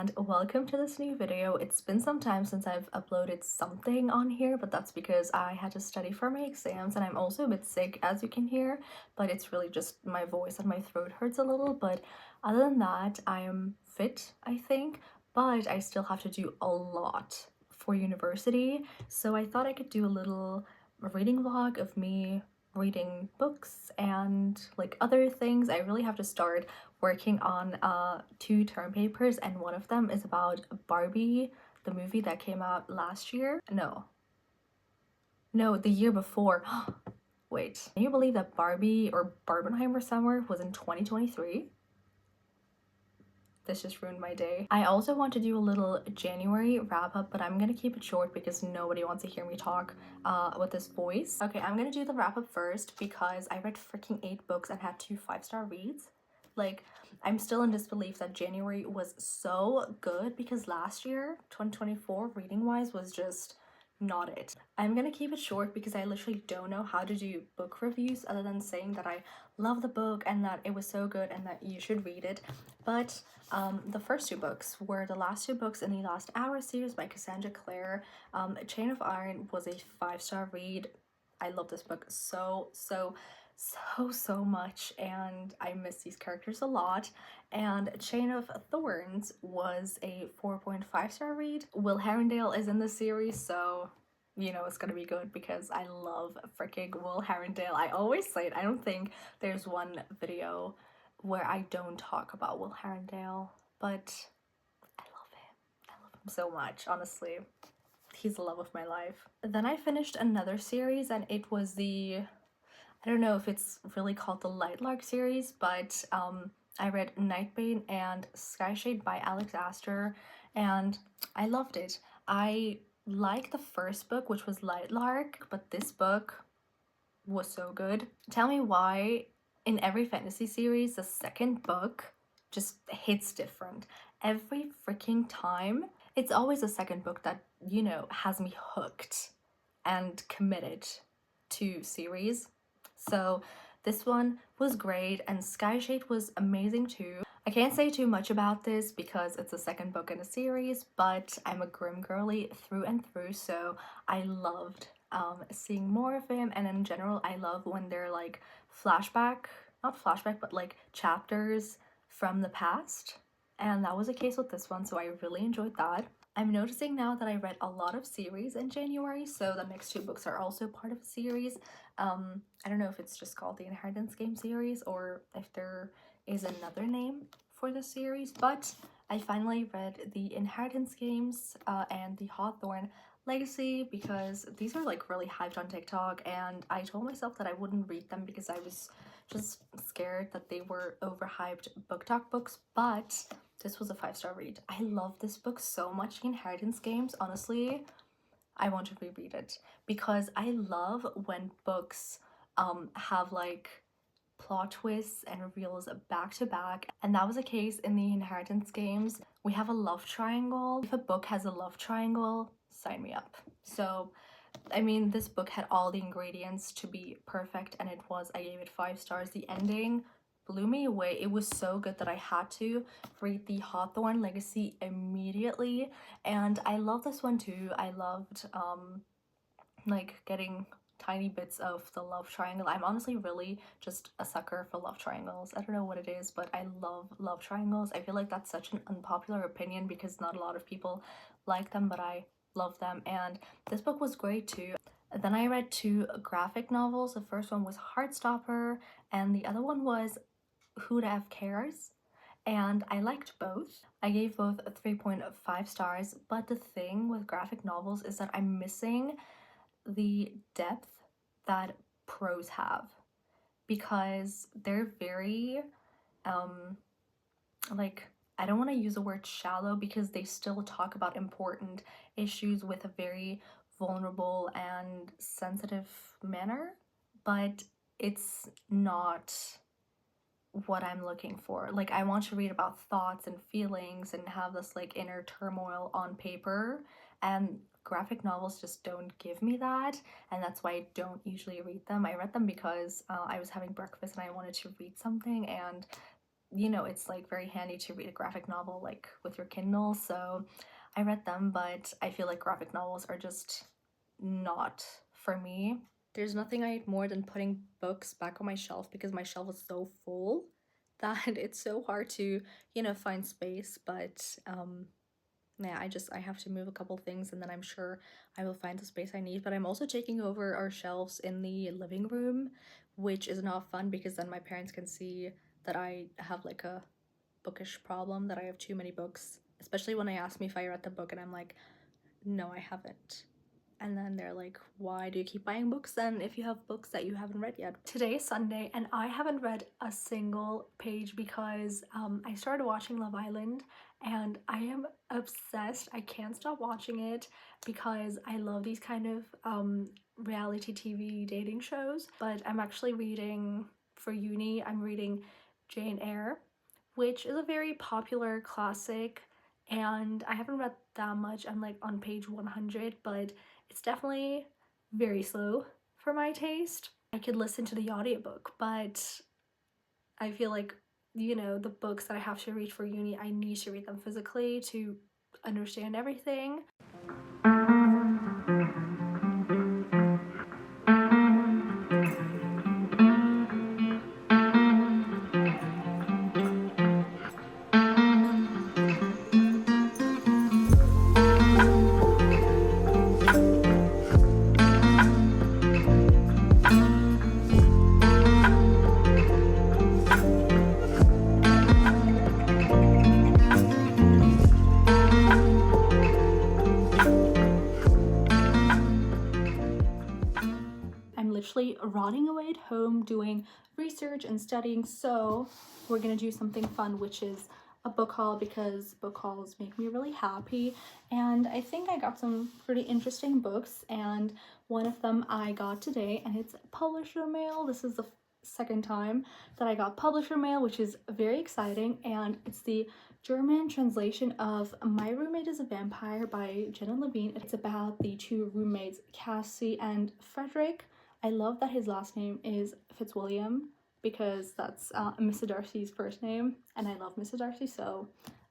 and welcome to this new video. It's been some time since I've uploaded something on here, but that's because I had to study for my exams and I'm also a bit sick, as you can hear, but it's really just my voice and my throat hurts a little. But other than that, I am fit, I think, but I still have to do a lot for university. So I thought I could do a little reading vlog of me reading books and like other things. I really have to start working on 2 term papers, and one of them is about Barbie, the movie that came out last year. No, the year before. Wait, can you believe that Barbie or Barbenheimer Summer was in 2023? This just ruined my day. I also want to do a little January wrap up, but I'm gonna keep it short because nobody wants to hear me talk with this voice. Okay, I'm gonna do the wrap up first because I read freaking 8 books and had 2 5-star reads. Like, I'm still in disbelief that January was so good because last year, 2024, reading wise was just not it. I'm gonna keep it short because I literally don't know how to do book reviews other than saying that I love the book and that it was so good and that you should read it. But the first 2 books were the last 2 books in the Last Hour series by Cassandra Clare. Chain of Iron was a 5-star read. I love this book so much, and I miss these characters a lot. And Chain of Thorns was a 4.5-star read. Will Herondale is in the series, so you know it's gonna be good because I love freaking Will Herondale. I always say it. I don't think there's one video where I don't talk about Will Herondale, but I love him. I love him so much, honestly. He's the love of my life. Then I finished another series, and it was I don't know if it's really called the Lightlark series, but I read Nightbane and Skyshade by Alex Astor, and I loved it. I liked the first book, which was Lightlark, but this book was so good. Tell me why in every fantasy series, the second book just hits different. Every freaking time, it's always the second book that, you know, has me hooked and committed to series. So this one was great, and Skyshade was amazing too. I can't say too much about this because it's the second book in a series, but I'm a Grim girly through and through, so I loved seeing more of him. And in general, I love when they're like not flashback, but like chapters from the past. And that was the case with this one, so I really enjoyed that. I'm noticing now that I read a lot of series in January, so the next 2 books are also part of a series. I don't know if it's just called the Inheritance Game series or if there is another name for the series, but I finally read the Inheritance Games and the Hawthorne Legacy because these are like really hyped on TikTok, and I told myself that I wouldn't read them because I was just scared that they were overhyped book talk books, but this was a 5-star read. I love this book so much. The Inheritance Games, honestly, I want to reread it because I love when books have like plot twists and reveals back to back, and that was the case in the Inheritance Games. We have a love triangle. If a book has a love triangle, sign me up. So I mean, this book had all the ingredients to be perfect, and it was. I gave it 5 stars. The ending blew me away. It was so good that I had to read the Hawthorne Legacy immediately, and I love this one too. I loved like getting tiny bits of the love triangle. I'm honestly really just a sucker for love triangles. I don't know what it is, but I love triangles. I feel like that's such an unpopular opinion because not a lot of people like them, but I love them, and this book was great too. Then I read 2 graphic novels. The first one was Heartstopper, and the other one was Who'd Have Cares, and I liked both. I gave both a 3.5 stars, but the thing with graphic novels is that I'm missing the depth that prose have because they're very like, I don't want to use the word shallow because they still talk about important issues with a very vulnerable and sensitive manner, but it's not what I'm looking for. Like, I want to read about thoughts and feelings and have this like inner turmoil on paper, and graphic novels just don't give me that, and that's why I don't usually read them. I read them because I was having breakfast and I wanted to read something, and you know, it's like very handy to read a graphic novel like with your Kindle, so I read them, but I feel like graphic novels are just not for me. There's nothing I hate more than putting books back on my shelf because my shelf is so full that it's so hard to, you know, find space. But yeah, I have to move a couple things and then I'm sure I will find the space I need. But I'm also taking over our shelves in the living room, which is not fun because then my parents can see that I have like a bookish problem, that I have too many books, especially when I ask me if I read the book and I'm like, no, I haven't. And then they're like, why do you keep buying books then if you have books that you haven't read yet? Today is Sunday and I haven't read a single page because I started watching Love Island and I am obsessed. I can't stop watching it because I love these kind of reality TV dating shows. But I'm actually reading, for uni, I'm reading Jane Eyre, which is a very popular classic, and I haven't read that much. I'm like on page 100, but it's definitely very slow for my taste. I could listen to the audiobook, but I feel like, you know, the books that I have to read for uni, I need to read them physically to understand everything. I'm literally rotting away at home doing research and studying, so we're gonna do something fun, which is a book haul, because book hauls make me really happy. And I think I got some pretty interesting books, and one of them I got today, and it's publisher mail. This is the second time that I got publisher mail, which is very exciting, and it's the German translation of My Roommate is a Vampire by Jenna Levine. It's about the two roommates, Cassie and Frederick. I love that his last name is Fitzwilliam because that's Mr. Darcy's first name, and I love Mr. Darcy, so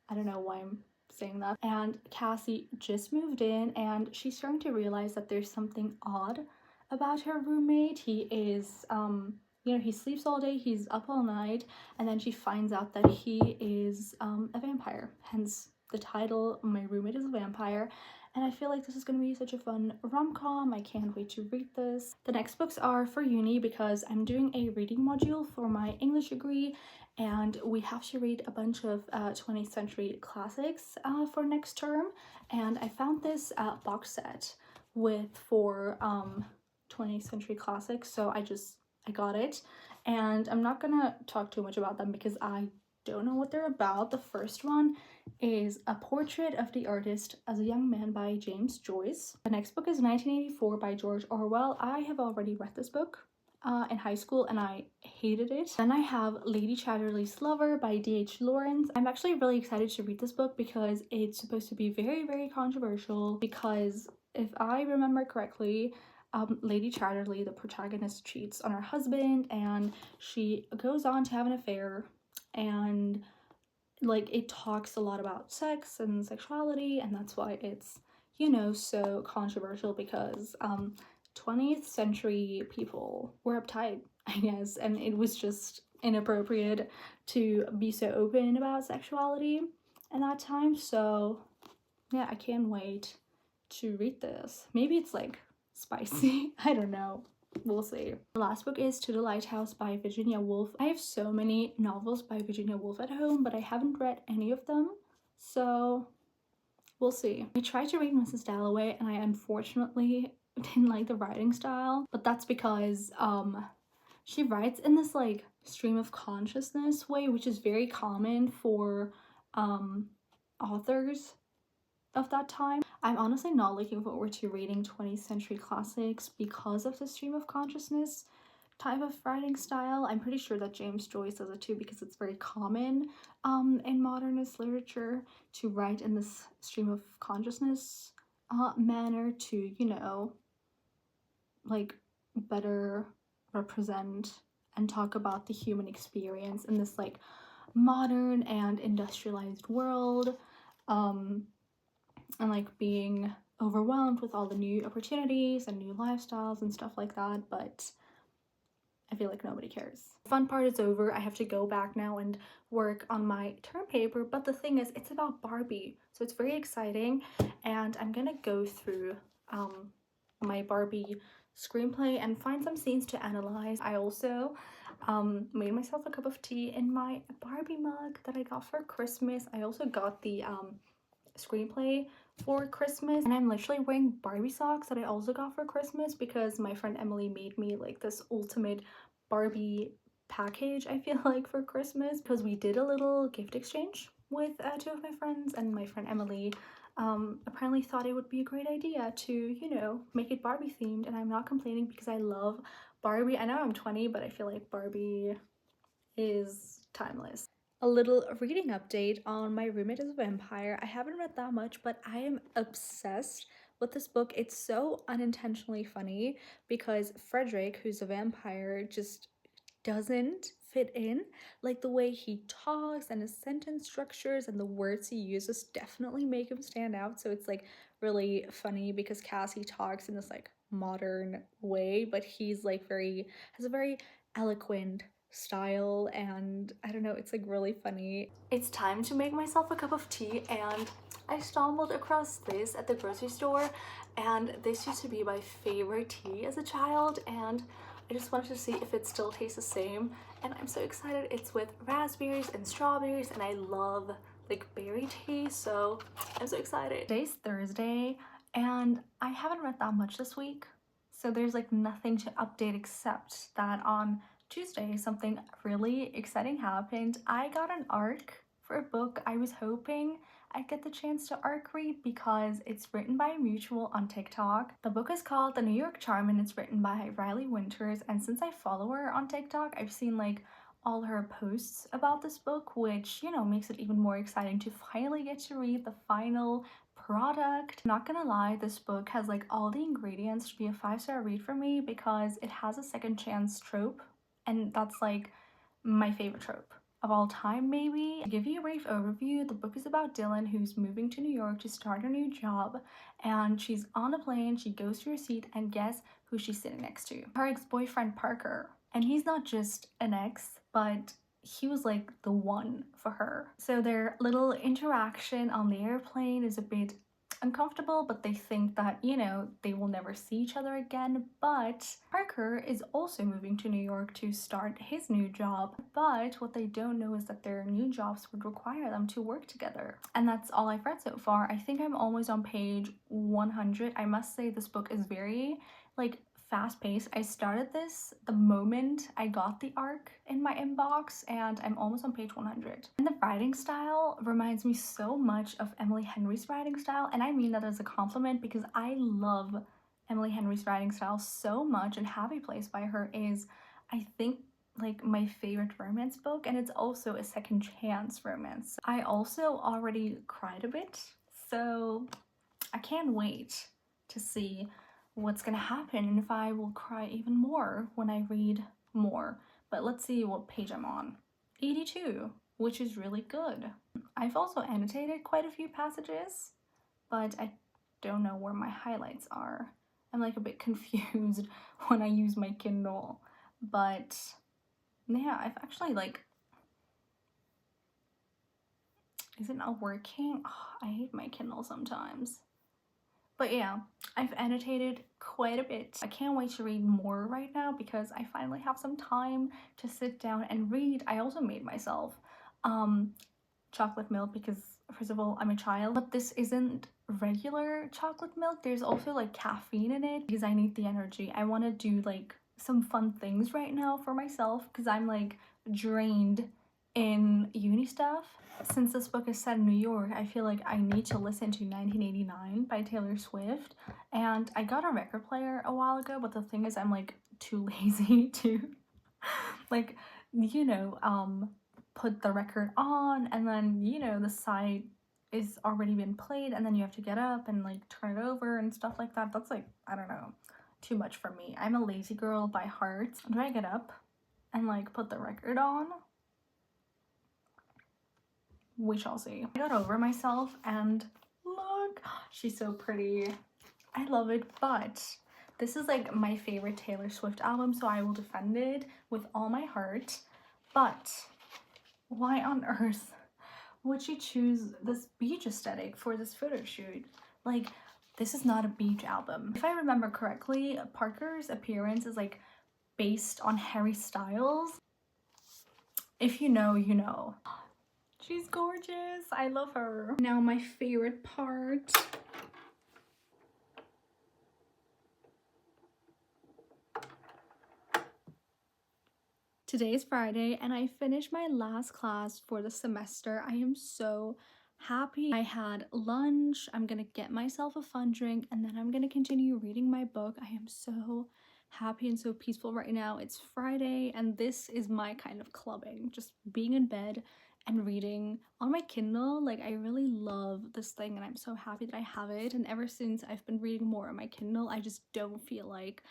I don't know why I'm saying that. And Cassie just moved in and she's starting to realize that there's something odd about her roommate. He is, you know, he sleeps all day, he's up all night, and then she finds out that he is a vampire, hence the title, My Roommate is a Vampire. And I feel like this is going to be such a fun rom-com. I can't wait to read this. The next books are for uni because I'm doing a reading module for my English degree, and we have to read a bunch of 20th century classics for next term. And I found this box set with 4 20th century classics, so I got it. And I'm not gonna talk too much about them because I don't know what they're about. The first one is A Portrait of the Artist as a Young Man by James Joyce. The next book is 1984 by George Orwell. I have already read this book in high school and I hated it. Then I have Lady Chatterley's Lover by D.H. Lawrence. I'm actually really excited to read this book because it's supposed to be very, very controversial, because if I remember correctly, Lady Chatterley, the protagonist, cheats on her husband and she goes on to have an affair, and like it talks a lot about sex and sexuality, and that's why it's, you know, so controversial, because 20th century people were uptight, I guess, and it was just inappropriate to be so open about sexuality in that time. So yeah, I can't wait to read this. Maybe it's like spicy, I don't know, we'll see. The last book is To the Lighthouse by Virginia Woolf. I have so many novels by Virginia Woolf at home, but I haven't read any of them, so we'll see. I tried to read Mrs. Dalloway and I unfortunately didn't like the writing style, but that's because she writes in this like stream of consciousness way, which is very common for authors of that time. I'm honestly not looking forward to reading 20th century classics because of the stream of consciousness type of writing style. I'm pretty sure that James Joyce does it too, because it's very common in modernist literature to write in this stream of consciousness manner to, you know, like better represent and talk about the human experience in this like modern and industrialized world, and like being overwhelmed with all the new opportunities and new lifestyles and stuff like that, but I feel like nobody cares. Fun part is over. I have to go back now and work on my term paper, but the thing is, it's about Barbie, so it's very exciting, and I'm gonna go through my Barbie screenplay and find some scenes to analyze. I also made myself a cup of tea in my Barbie mug that I got for Christmas. I also got the screenplay for Christmas, and I'm literally wearing Barbie socks that I also got for Christmas because my friend Emily made me like this ultimate Barbie package, I feel like, for Christmas, because we did a little gift exchange with two of my friends, and my friend Emily apparently thought it would be a great idea to, you know, make it Barbie themed, and I'm not complaining because I love Barbie. I know I'm 20, but I feel like Barbie is timeless. A little reading update on My Roommate is a Vampire. I haven't read that much, but I am obsessed with this book. It's so unintentionally funny because Frederick, who's a vampire, just doesn't fit in. Like the way he talks and his sentence structures and the words he uses definitely make him stand out. So it's like really funny because Cassie talks in this like modern way, but he's like has a very eloquent style, and I don't know, it's like really funny. It's time to make myself a cup of tea, and I stumbled across this at the grocery store, and this used to be my favorite tea as a child, and I just wanted to see if it still tastes the same, and I'm so excited. It's with raspberries and strawberries, and I love like berry tea, so I'm so excited. Today's Thursday, and I haven't read that much this week, so there's like nothing to update except that on Tuesday something really exciting happened. I got an ARC for a book. I was hoping I'd get the chance to ARC read because it's written by a mutual on TikTok. The book is called The New York Charm, and it's written by Riley Winters, and since I follow her on TikTok, I've seen like all her posts about this book, which, you know, makes it even more exciting to finally get to read the final product. Not gonna lie, this book has like all the ingredients to be a 5-star read for me because it has a second chance trope, and that's like my favorite trope of all time, maybe. To give you a brief overview, the book is about Dylan, who's moving to New York to start a new job, and she's on a plane, she goes to her seat, and guess who she's sitting next to? Her ex-boyfriend Parker. And he's not just an ex, but he was like the one for her. So their little interaction on the airplane is a bit uncomfortable, but they think that, you know, they will never see each other again. But Parker is also moving to New York to start his new job, but what they don't know is that their new jobs would require them to work together. And that's all I've read so far. I think I'm almost on page 100. I must say this book is very like fast-paced. I started this the moment I got the ARC in my inbox, and I'm almost on page 100. And the writing style reminds me so much of Emily Henry's writing style, and I mean that as a compliment because I love Emily Henry's writing style so much, and Happy Place by her is, I think, like my favorite romance book, and it's also a second chance romance. I also already cried a bit, so I can't wait to see what's gonna happen and if I will cry even more when I read more. But let's see what page I'm on. 82, which is really good. I've also annotated quite a few passages, but I don't know where my highlights are. I'm like a bit confused when I use my Kindle, but yeah, I've actually like, is it not working? Oh, I hate my Kindle sometimes. But yeah, I've annotated quite a bit. I can't wait to read more right now because I finally have some time to sit down and read. I also made myself chocolate milk because, first of all, I'm a child, but this isn't regular chocolate milk. There's also like caffeine in it because I need the energy. I want to do like some fun things right now for myself because I'm like drained in uni stuff. Since this book is set in New York, I feel like I need to listen to 1989 by Taylor Swift, and I got a record player a while ago, but the thing is I'm like too lazy to like, you know, put the record on, and then, you know, the side is already been played, and then you have to get up and like turn it over and stuff like that. That's like, I don't know, too much for me. I'm a lazy girl by heart. Do I get up and like put the record on? we shall see. I got over myself and look, she's so pretty. I love it, but this is like my favorite Taylor Swift album, so I will defend it with all my heart. But why on earth would she choose this beach aesthetic for this photo shoot? Like, this is not a beach album. If I remember correctly, Parker's appearance is like based on Harry Styles. If you know, you know. She's gorgeous. I love her. Now my favorite part. Today is Friday and I finished my last class for the semester. I am so happy. I had lunch. I'm gonna get myself a fun drink and then I'm gonna continue reading my book. I am so happy and so peaceful right now. It's Friday and this is my kind of clubbing. Just being in bed and reading on my Kindle. Like, I really love this thing and I'm so happy that I have it. And ever since I've been reading more on my Kindle, I just don't feel like,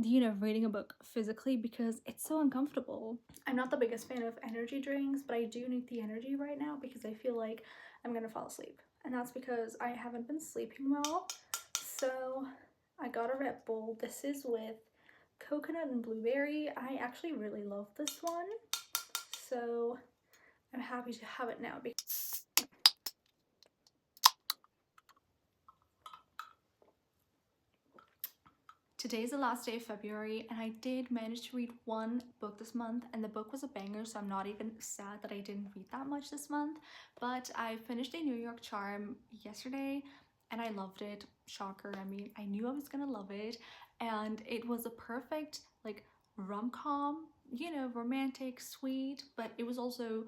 you know, reading a book physically because it's so uncomfortable. I'm not the biggest fan of energy drinks, but I do need the energy right now because I feel like I'm gonna fall asleep. And that's because I haven't been sleeping well. So I got a Red Bull. This is with coconut and blueberry. I actually really love this one. So I'm happy to have it now. Today's the last day of February and I did manage to read one book this month and the book was a banger, so I'm not even sad that I didn't read that much this month. But I finished A New York Charm yesterday and I loved it. Shocker, I mean, I knew I was gonna love it, and it was a perfect like rom-com, you know, romantic, sweet, but it was also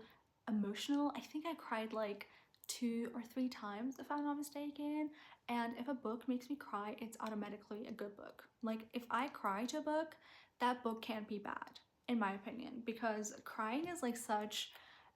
emotional. I think I cried like 2 or 3 times if I'm not mistaken. And if a book makes me cry, it's automatically a good book. Like, if I cry to a book, that book can't be bad, in my opinion, because crying is like such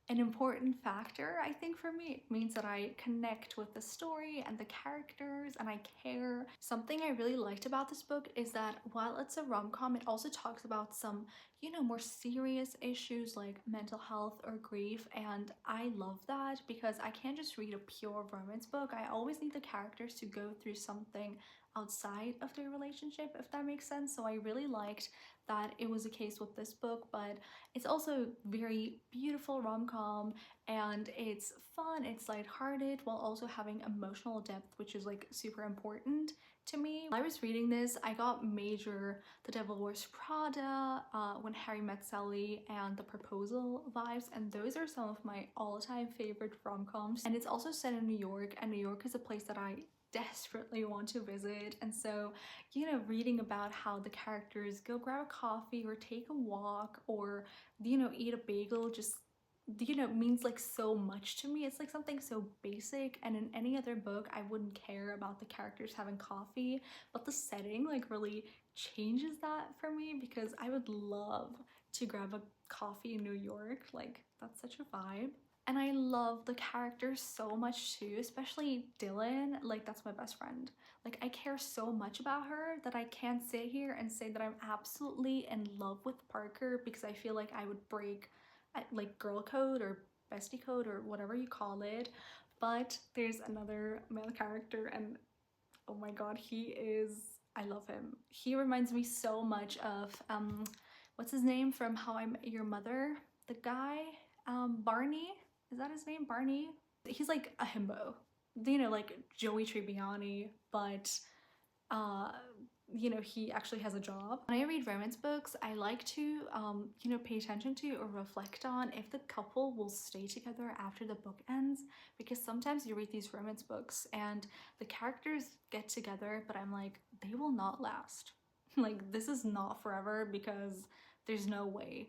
an important factor, I think, for me. It means that I connect with the story and the characters and I care. Something I really liked about this book is that while it's a rom-com, it also talks about some, you know, more serious issues like mental health or grief, and I love that because I can't just read a pure romance book. I always need the characters to go through something outside of their relationship, if that makes sense. So I really liked that it was a case with this book, but it's also very beautiful rom-com and it's fun, it's lighthearted while also having emotional depth, which is like super important to me. While I was reading this, I got major The Devil Wears Prada, When Harry Met Sally, and The Proposal vibes, and those are some of my all-time favorite rom-coms. And it's also set in New York, and New York is a place that I desperately want to visit. And so, you know, reading about how the characters go grab a coffee or take a walk or, you know, eat a bagel just, you know, means like so much to me. It's like something so basic, and in any other book I wouldn't care about the characters having coffee, but the setting like really changes that for me because I would love to grab a coffee in New York. Like, that's such a vibe. And I love the characters so much too, especially Dylan. Like, that's my best friend. Like, I care so much about her that I can't sit here and say that I'm absolutely in love with Parker because I feel like I would break like girl code or bestie code or whatever you call it. But there's another male character and oh my god, I love him. He reminds me so much of what's his name from How I Met Your Mother? The guy, Barney? Is that his name? Barney? He's like a himbo. You know, like Joey Tribbiani, but you know, he actually has a job. When I read romance books, I like to, you know, pay attention to or reflect on if the couple will stay together after the book ends, because sometimes you read these romance books and the characters get together, but I'm like, they will not last. Like, this is not forever because there's no way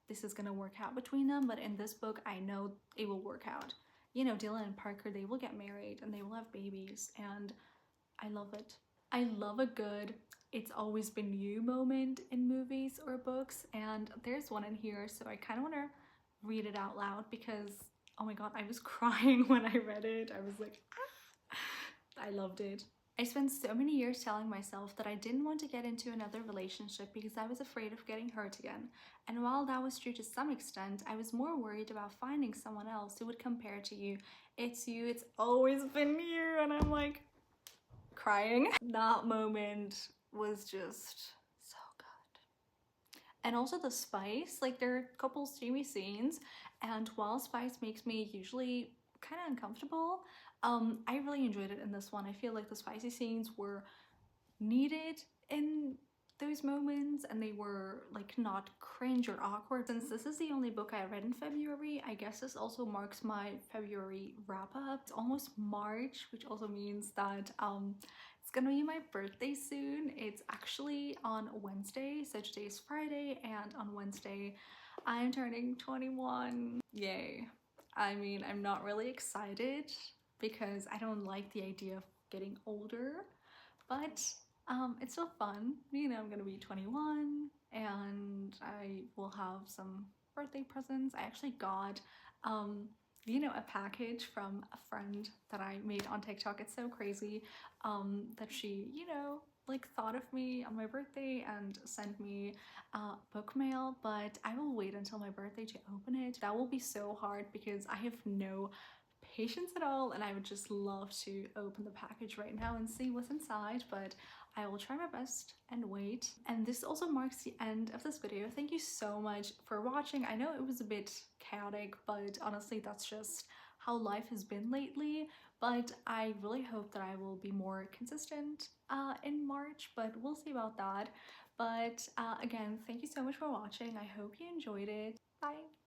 this is gonna work out between them, but in this book, I know it will work out. You know, Dylan and Parker, they will get married and they will have babies, and I love it. I love a good "it's always been you" moment in movies or books, and there's one in here, so I kind of want to read it out loud because, oh my god, I was crying when I read it. I was like, ah! I loved it. I spent so many years telling myself that I didn't want to get into another relationship because I was afraid of getting hurt again. And while that was true to some extent, I was more worried about finding someone else who would compare to you. It's you, it's always been you. And I'm like crying. That moment was just so good. And also the spice, like there are a couple steamy scenes, and while spice makes me usually kind of uncomfortable, I really enjoyed it in this one. I feel like the spicy scenes were needed in those moments, and they were like not cringe or awkward. Since this is the only book I read in February, I guess this also marks my February wrap up. It's almost March, which also means that it's gonna be my birthday soon. It's actually on Wednesday, so today is Friday, and on Wednesday I'm turning 21. Yay. I mean, I'm not really excited because I don't like the idea of getting older, but it's still fun. You know, I'm gonna be 21 and I will have some birthday presents. I actually got, you know, a package from a friend that I made on TikTok. It's so crazy that she, you know, like thought of me on my birthday and sent me book mail, but I will wait until my birthday to open it. That will be so hard because I have no patience at all, and I would just love to open the package right now and see what's inside, but I will try my best and wait. And this also marks the end of this video. Thank you so much for watching. I know it was a bit chaotic, but honestly that's just how life has been lately, but I really hope that I will be more consistent in March, but we'll see about that. But again, thank you so much for watching. I hope you enjoyed it. Bye!